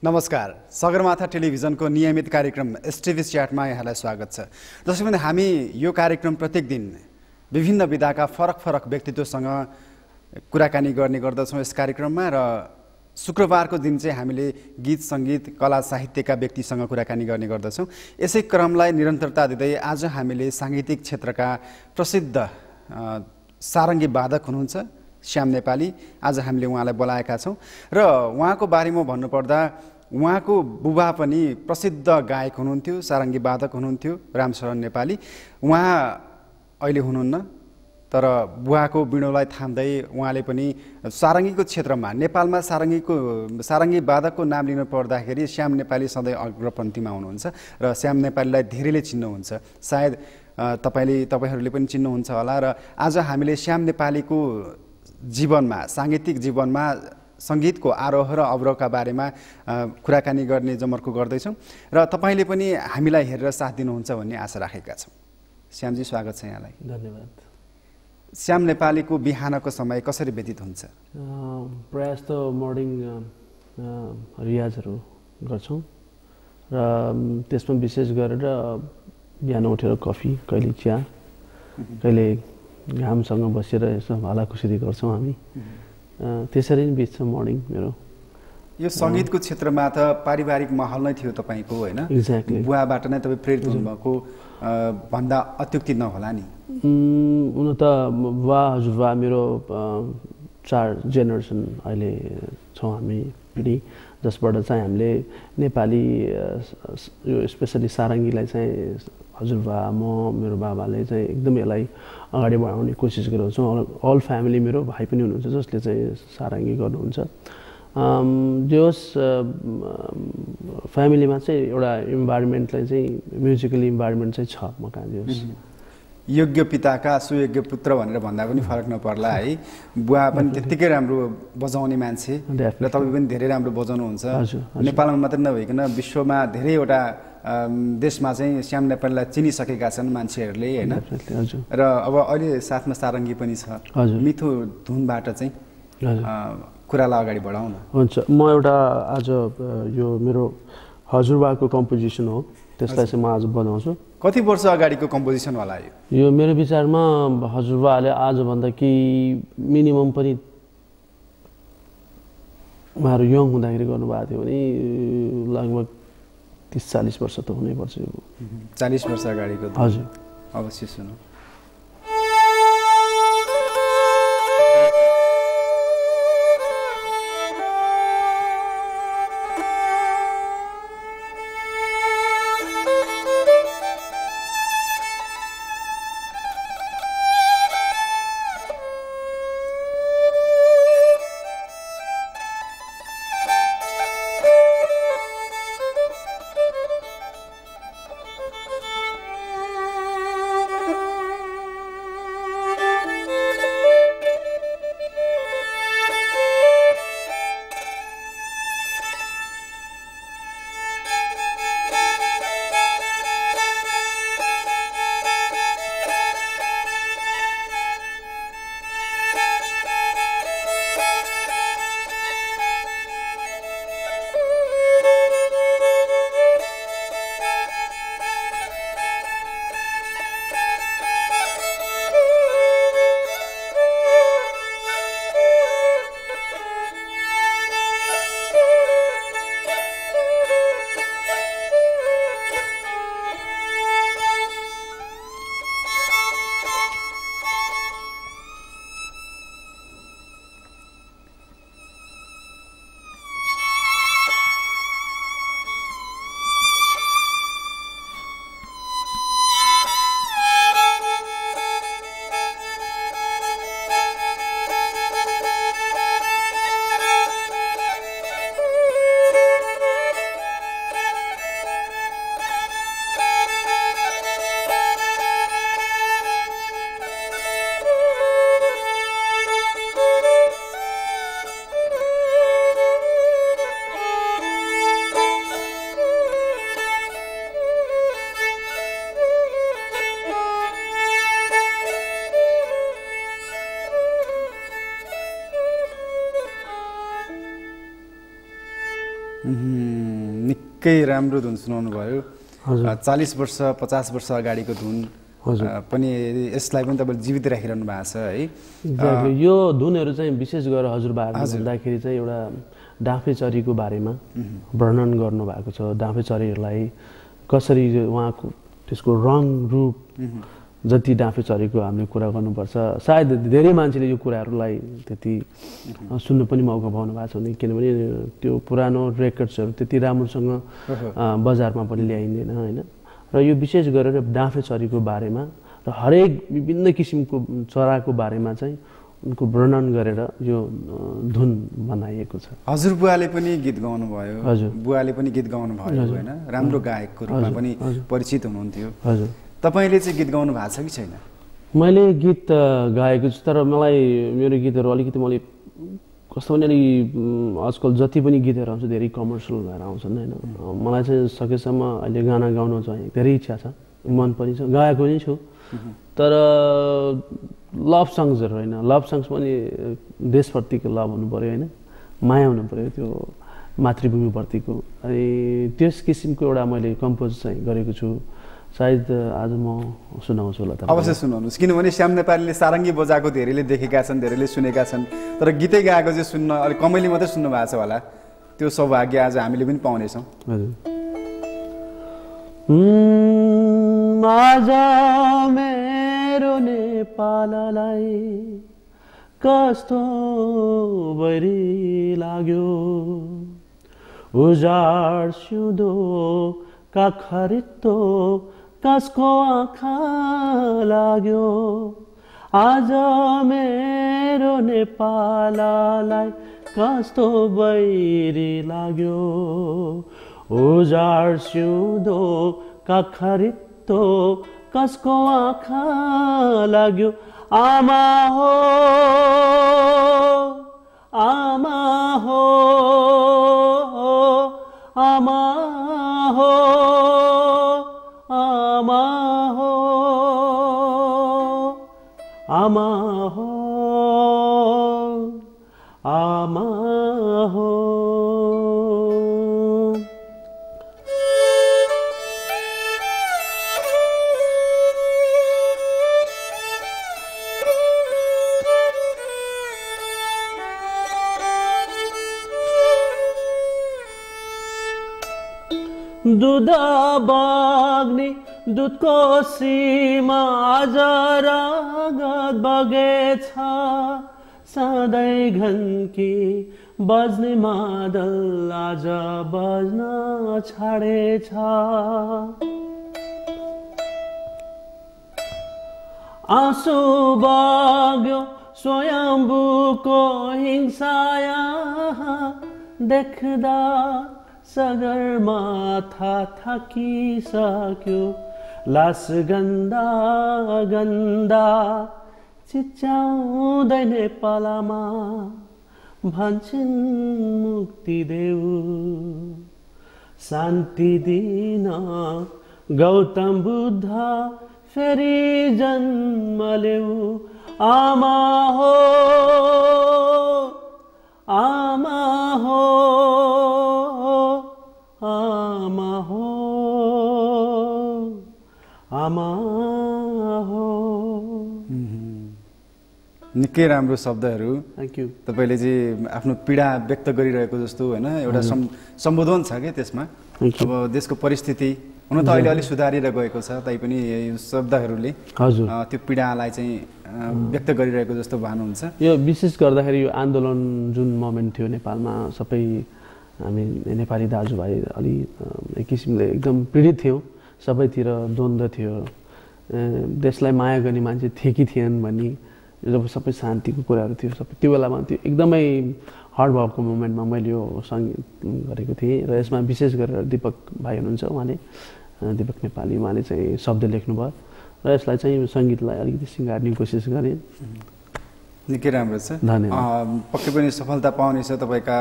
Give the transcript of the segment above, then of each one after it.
नमस्कार, सगरमाथा टेलिभिजनको नियमित कार्यक्रम एसटिभी च्याटमा यहाँलाई स्वागत छ। जसरी पनि हामी यो कार्यक्रम प्रत्येक दिन विभिन्न विधाका फरक व्यक्तित्वसँग कुराकानी गर्ने गर्दछौँ यस कार्यक्रममा। र शुक्रबारको दिन चाहिँ हामीले गीत सङ्गीत कला साहित्यका व्यक्तिसँग कुराकानी गर्ने गर्दछौँ। यसै क्रमलाई निरन्तरता दिँदै आज हामीले साङ्गीतिक क्षेत्रका प्रसिद्ध सारङ्गी वादक हुनुहुन्छ श्याम नेपाली। आज हामीले उहाँलाई बोलाएका छौँ र उहाँको बारेमा भन्नुपर्दा उहाँको बुबा पनि प्रसिद्ध गायक हुनुहुन्थ्यो, सारङ्गी वादक हुनुहुन्थ्यो, रामशरण नेपाली। उहाँ अहिले हुनुहुन्न, तर बुवाको बिँडोलाई थाम्दै उहाँले पनि सारङ्गीको क्षेत्रमा नेपालमा सारङ्गी वादकको नाम लिनु पर्दाखेरि श्याम नेपाली सधैँ अग्रपन्थीमा हुनुहुन्छ र श्याम नेपालीलाई धेरैले चिन्नुहुन्छ। सायद तपाईँहरूले पनि चिन्नुहुन्छ होला। र आज हामीले श्याम नेपालीको जीवनमा, साङ्गीतिक जीवनमा सङ्गीतको आरोह र अवरोहका बारेमा कुराकानी गर्ने जमर्को गर्दैछौँ र तपाईँले पनि हामीलाई हेरेर साथ दिनुहुन्छ भन्ने आशा राखेका छौँ। श्यामजी, स्वागत छ यहाँलाई। धन्यवाद। श्याम नेपालीको बिहानको समय कसरी व्यतीत हुन्छ? प्रायः जस्तो मर्निङ रियाजहरू गर्छौँ र त्यसमा विशेष गरेर बिहान उठेर कफी, कहिले चिया, कहिले घामसँग बसेर यसो हालाखुसीरी गर्छौँ हामी। त्यसरी नै बित्छ मर्निङ मेरो। यो सङ्गीतको क्षेत्रमा त पारिवारिक माहौल नै थियो तपाईँको, होइन? एक्ज्याक्टली। बुवाबाट नै तपाईँ प्रेरित हुनुभएको भन्दा अत्युक्ति नहोला नि? हुन त बुवा हजुरबा मेरो 4 जेनेरेसन अहिले छौँ हामी पिँढी, जसबाट चाहिँ हामीले नेपाली यो स्पेसली सारङ्गीलाई चाहिँ हजुरबा, म, मेरो बाबाले चाहिँ एकदम यसलाई अगाडि बढाउने कोसिस गरेको छौँ। अल फ्यामिली, मेरो भाइ पनि हुनुहुन्छ जसले चाहिँ सारङ्गी गर्नुहुन्छ। जे होस्, फ्यामिलीमा चाहिँ एउटा इन्भाइरोमेन्टलाई चाहिँ म्युजिकल इन्भाइरोमेन्ट चाहिँ छ म कहाँ। जे होस्, योग्य पिताका सुयोग्य पुत्र भनेर भन्दा पनि फरक नपर्ला है। बुवा पनि त्यत्तिकै राम्रो बजाउने मान्छे र तपाईँ पनि धेरै राम्रो बजाउनुहुन्छ। नेपालमा मात्रै नभइकन विश्वमा धेरैवटा देशमा चाहिँ श्याम नेपालीलाई चिनिसकेका छन् मान्छेहरूले, होइन? र अब अहिले साथमा सारङ्गी पनि छ। मिठो धुनबाट चाहिँ कुरालाई अगाडि बढाउँ न। हुन्छ, म एउटा आज यो मेरो हजुरबाको कम्पोजिसन हो, त्यसलाई चाहिँ म आज बनाउँछु। कति वर्ष अगाडिको कम्पोजिसन होला यो? यो मेरो विचारमा हजुरबाले आजभन्दा कि मिनिमम पनि उहाँहरू यङ हुँदाखेरि गर्नुभएको थियो भने लगभग 30-40 वर्ष त हुनैपर्छ यो। 40 वर्ष अगाडिको? हजुर। अवश्य सुनौ। निकै राम्रो धुन सुनाउनु भयो। 40 वर्ष 50 वर्ष अगाडिको धुन पनि यसलाई पनि तपाईँले जीवित राखिरहनु भएको छ है। एक्ज्याक्टली यो धुनहरू चाहिँ विशेष गरेर हजुरबाहरूले भन्दाखेरि चाहिँ एउटा डाँफेचरीको बारेमा वर्णन गर्नुभएको छ। डाँफेचरीहरूलाई कसरी उहाँको त्यसको रङ रूप जति डाँफेचरीको हामीले कुरा गर्नुपर्छ, सायद धेरै मान्छेले यो कुराहरूलाई त्यति सुन्नु पनि मौका पाउनु भएको छैन, किनभने त्यो पुरानो रेकर्ड्सहरू त्यति राम्रोसँग बजारमा पनि ल्याइँदैन होइन। र यो विशेष गरेर डाँफेचरीको बारेमा र हरेक विभिन्न किसिमको चराको बारेमा चाहिँ उनको वर्णन गरेर यो धुन बनाइएको छ। हजुरबुवाले पनि गीत गाउनु भयो, हजुर बुवाले पनि गीत गाउनु भयो होइन, राम्रो गायकको रूपमा पनि परिचित हुनुहुन्थ्यो। हजुर तपाईँले चाहिँ गीत गाउनु भएको छ कि छैन? मैले गीत गाएको छु, तर मलाई मेरो गीतहरू अलिकति मैले कस्तो भने अलि आजकल जति पनि गीतहरू आउँछ धेरै कमर्सियल भएर आउँछन् होइन। मलाई चाहिँ सकेसम्म अहिले गाना गाउनु चाहिँ धेरै इच्छा छ, मन पनि छ, गाएको पनि छु, तर लभ सङ्ग्सहरू होइन। लभ सङ्ग्स पनि देशप्रतिको लभ हुनु पऱ्यो होइन, माया हुनु पऱ्यो त्यो मातृभूमिप्रतिको। अनि त्यस किसिमको एउटा मैले कम्पोज चाहिँ गरेको छु, सायद आज म सुनाउँछु होला। अवश्य सुनाउनुहोस्, किनभने श्याम नेपालीले सारङ्गी बजाएको धेरैले देखेका छन्, धेरैले सुनेका छन्, तर गीतै गाएको चाहिँ सुन्न अलिक कमैले मात्रै सुन्नु भएको छ होला। त्यो सौभाग्य आज हामीले पनि पाउनेछौँ। हजुर। आज मेरो नेपाललाई कस्तो बरी लाग्यो, उजाड सिउँदो काखरितो कसको आँखा लाग्यो। आज मेरो नेपाललाई कस्तो बैरी लाग्यो, उजाड सिउँदो काखरितो कसको आँखा लाग्यो। आमा हो आमा हो आमा हो आमा हो आमा हो आमा हो। दुध बग्ने दुधको सीमा आज रगत बगेछ, सधैँ घन्की बज्ने मादल आज बज्न छाडेछ। आँसु बग्यो स्वयम्भूको हिंसा देख्दा, सगरमाथा थाकिसक्यो, लास गन्दा गन्दा चिच्याउँदै नेपालमा भन्छन् मुक्ति देऊ, शान्ति दिन गौतम बुद्ध फेरि जन्म लेऊ। आमा हो आमा हो आमा हो आमा हो। निकै राम्रो शब्दहरू। Thank you. तपाईँले चाहिँ आफ्नो पीडा व्यक्त गरिरहेको जस्तो होइन, एउटा सम्बोधन छ क्या त्यसमा। अब देशको परिस्थिति हुन त अहिले अलिक सुधारिएर गएको छ, तैपनि यो शब्दहरूले हजुर त्यो पीडालाई चाहिँ व्यक्त गरिरहेको जस्तो भानुहुन्छ। यो विशेष गर्दाखेरि यो आन्दोलन जुन मोमेन्ट थियो नेपालमा, सबै हामी नेपाली दाजुभाइ अलि एक किसिमले एकदम पीडित थियौँ, सबैतिर द्वन्द्व थियो, देशलाई माया गर्ने मान्छे थिए कि थिएन भन्ने, जब सबै शान्तिको कुराहरू थियो सबै त्यो बेलामा त्यो एकदमै हार्ड भएको मोमेन्टमा मैले यो सङ्गीत गरेको थिएँ। र यसमा विशेष गरेर दिपक भाइ हुनुहुन्छ, उहाँले दिपक नेपाली, उहाँले चाहिँ शब्द लेख्नुभयो र यसलाई चाहिँ सङ्गीतलाई अलिकति सिँगार्ने कोसिस गरेँ। निकै राम्रो छ, धन्यवाद। पक्कै पनि सफलता पाउनेछ तपाईँका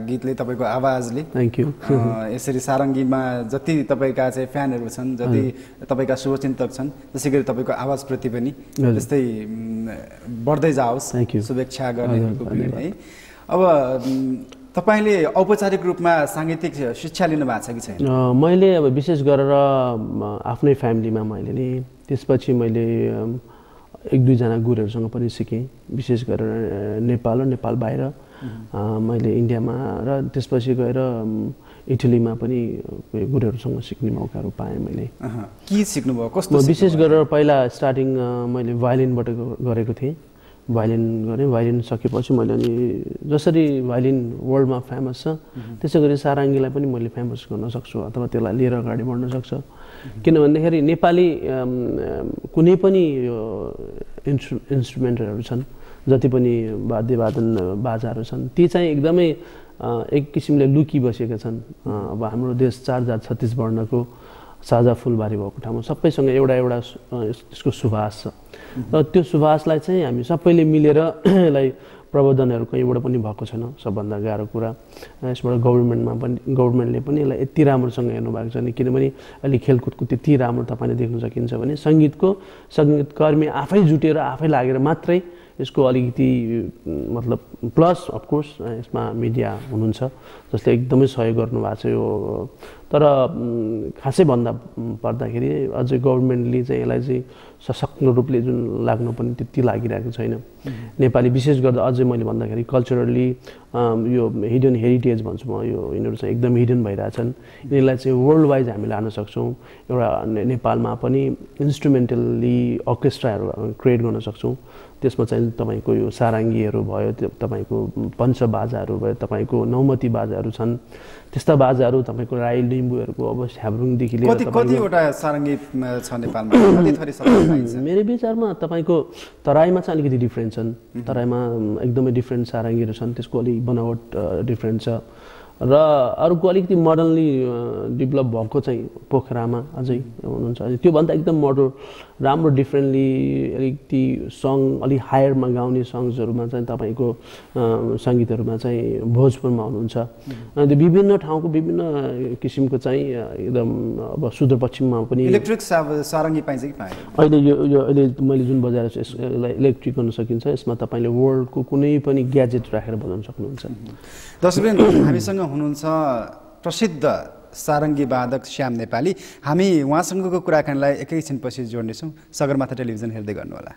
गीतले, तपाईँको आवाजले। Thank you. यसरी सारङ्गीमा जति तपाईँका चाहिँ फ्यानहरू छन्, जति तपाईँका शुभचिन्तक छन्, त्यसै गरी तपाईँको आवाजप्रति पनि त्यस्तै बढ्दै जाओस्, शुभेच्छा गर्नेहरूको भिड है। अब तपाईले औपचारिक रूपमा साङ्गीतिक शिक्षा लिनु भएको छ कि छैन? मैले अब विशेष गरेर आफ्नै फ्यामिलीमा मैले नि, त्यसपछि मैले एक दुईजना गुरुहरूसँग पनि सिकेँ, विशेष गरेर नेपाल र नेपाल बाहिर मैले इन्डियामा र त्यसपछि गएर इटलीमा पनि गुरुहरूसँग सिक्ने मौकाहरू पाएँ मैले। के सिक्नुभयो, कस्तो? विशेष गरेर पहिला स्टार्टिङ मैले भायोलिनबाट गरेको थिएँ, भायोलिन गरेँ। भायोलिन सकेपछि मैले अनि जसरी भायोलिन वर्ल्डमा फेमस छ त्यसै गरी सारङ्गीलाई पनि मैले फेमस गर्न सक्छु अथवा त्यसलाई लिएर अगाडि बढ्न सक्छ। किनभन्दाखेरि नेपाली कुनै पनि यो इन्स्ट्रुमेन्टहरू छन्, जति पनि वाद्यवादन बाजाहरू छन्, ती चाहिँ एकदमै एक किसिमले लुकी बसेका छन्। अब हाम्रो देश 4 जात 36 वर्णको साझा फुलबारी भएको ठाउँमा सबैसँग एउटा एउटा यसको सुवास छ र त्यो सुवासलाई चाहिँ हामी सबैले मिलेर यसलाई प्रबन्धनहरू कहीँबाट पनि भएको छैन, सबभन्दा गाह्रो कुरा। यसबाट गभर्मेन्टले पनि यसलाई यति राम्रोसँग हेर्नु भएको छैन, किनभने अहिले खेलकुदको त्यति राम्रो तपाईँले देख्न सकिन्छ भने सङ्गीतकर्मी आफै जुटेर आफै लागेर मात्रै यसको अलिकति मतलब प्लस अफकोर्स यसमा मिडिया हुनुहुन्छ जसले एकदमै सहयोग गर्नुभएको छ यो। तर खासै भन्दा पर्दाखेरि अझै गभर्मेन्टले चाहिँ यसलाई चाहिँ सशक्त रूपले जुन लाग्नु पनि त्यति लागिरहेको छैन। नेपाली विशेष गरेर अझै मैले भन्दाखेरि कल्चरली यो हिडन हेरिटेज भन्छु म, यो यिनीहरू चाहिँ एकदम हिडन भइरहेछन्। यिनीहरूलाई चाहिँ वर्ल्ड वाइज हामी लान सक्छौँ। एउटा नेपालमा पनि इन्स्ट्रुमेन्टल्ली अर्केस्ट्राहरू क्रिएट गर्न सक्छौँ। त्यसमा चाहिँ तपाईँको यो सारङ्गीहरू भयो, तपाईँको पञ्चबाजाहरू भयो, तपाईँको नौमती बाजाहरू छन्, त्यस्ता बाजाहरू तपाईँको राई लिम्बूहरूको अब छ्याब्रुङदेखि लिएर कतिवटा सारङ्गी छ नेपालमा? मेरो विचारमा तपाईँको तराईमा चाहिँ अलिकति डिफ्रेन्ट छन्, तराईमा एकदमै डिफ्रेन्ट सारङ्गीहरू छन्, त्यसको अलिक बनावट डिफ्रेन्ट छ। र अरूको अलिकति मोडर्नली डेभलप भएको चाहिँ पोखरामा अझै हुनुहुन्छ, त्योभन्दा एकदम मोडल राम्रो डिफ्रेन्टली अलिकति सङ अलिक हायरमा गाउने सङ्ग्सहरूमा चाहिँ तपाईँको सङ्गीतहरूमा चाहिँ भोजपुरमा हुनुहुन्छ। अनि त्यो विभिन्न ठाउँको विभिन्न किसिमको चाहिँ एकदम अब सुदूरपश्चिममा पनि इलेक्ट्रिक सारङ्गी पाइन्छ कि पाएन? अहिले यो अहिले मैले जुन बजाएर छु यसलाई इलेक्ट्रिक गर्न सकिन्छ। यसमा तपाईँले वर्ल्डको कुनै पनि ग्याजेट राखेर बजाउन सक्नुहुन्छ। दर्शकवृन्द, हामीसँग हुनुहुन्छ प्रसिद्ध सारङ्गी वादक श्याम नेपाली। हामी उहाँसँगको कुराकानीलाई एकैछिनपछि जोड्नेछौँ। सगरमाथा टेलिभिजन हेर्दै गर्नुहोला।